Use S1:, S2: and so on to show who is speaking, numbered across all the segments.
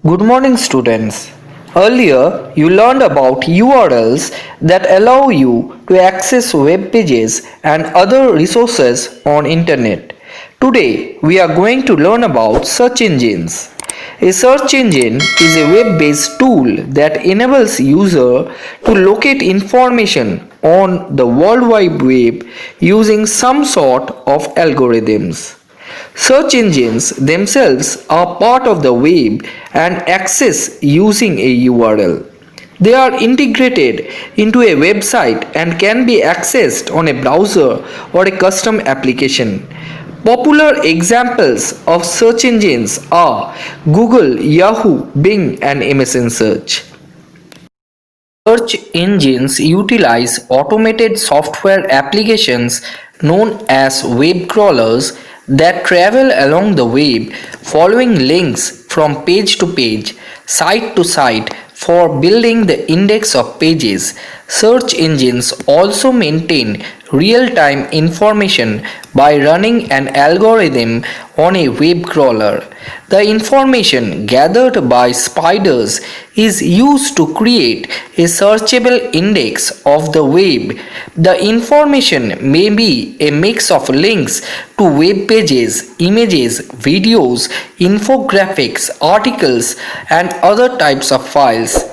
S1: Good morning, students. Earlier, you learned about URLs that allow you to access web pages and other resources on internet. Today, we are going to learn about search engines. A search engine is a web-based tool that enables user to locate information on the World Wide Web using some sort of algorithms. Search engines themselves are part of the web and access using a URL. They are integrated into a website and can be accessed on a browser or a custom application. Popular examples of search engines are Google, Yahoo, Bing, and MSN Search. Search engines utilize automated software applications known as web crawlers that travel along the web following links from page to page, site to site for building the index of pages. Search engines also maintain real-time information by running an algorithm on a web crawler. The information gathered by spiders is used to create a searchable index of the web. The information may be a mix of links to web pages, images, videos, infographics, articles, and other types of files.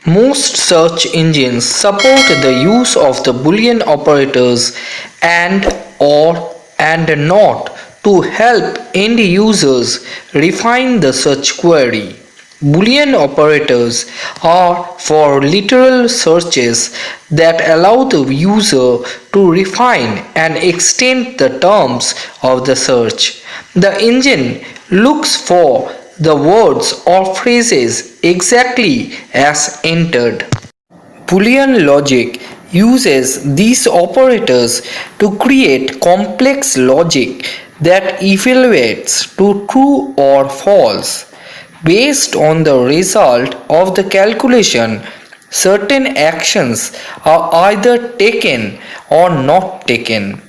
S1: Most search engines support the use of the Boolean operators and, or, and not to help end users refine the search query. Boolean operators are for literal searches that allow the user to refine and extend the terms of the search. The engine looks for the words or phrases exactly as entered. Boolean logic uses these operators to create complex logic that evaluates to true or false. Based on the result of the calculation, certain actions are either taken or not taken.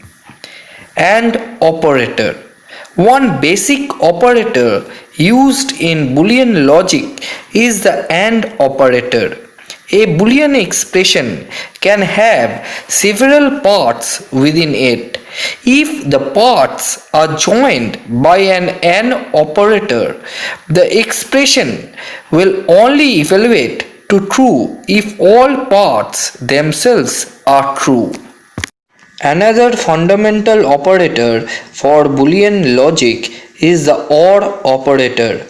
S1: AND operator. One basic operator used in Boolean logic is the AND operator. A Boolean expression can have several parts within it. If the parts are joined by an AND operator, the expression will only evaluate to true if all parts themselves are true. Another fundamental operator for Boolean logic is the OR operator.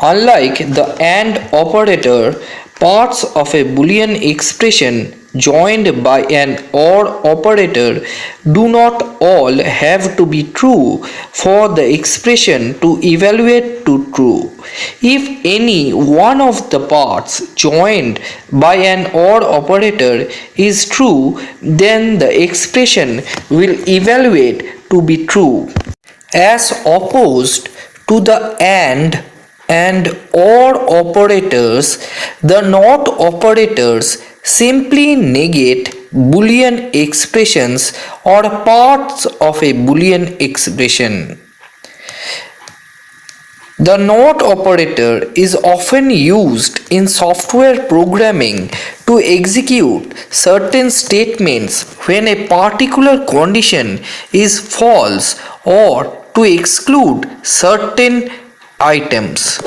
S1: Unlike the AND operator, parts of a Boolean expression joined by an OR operator do not all have to be true for the expression to evaluate to true. If any one of the parts joined by an OR operator is true, then the expression will evaluate to be true. As opposed to the and OR operators, the NOT operators simply negate Boolean expressions or parts of a Boolean expression. The NOT operator is often used in software programming to execute certain statements when a particular condition is false or to exclude certain items.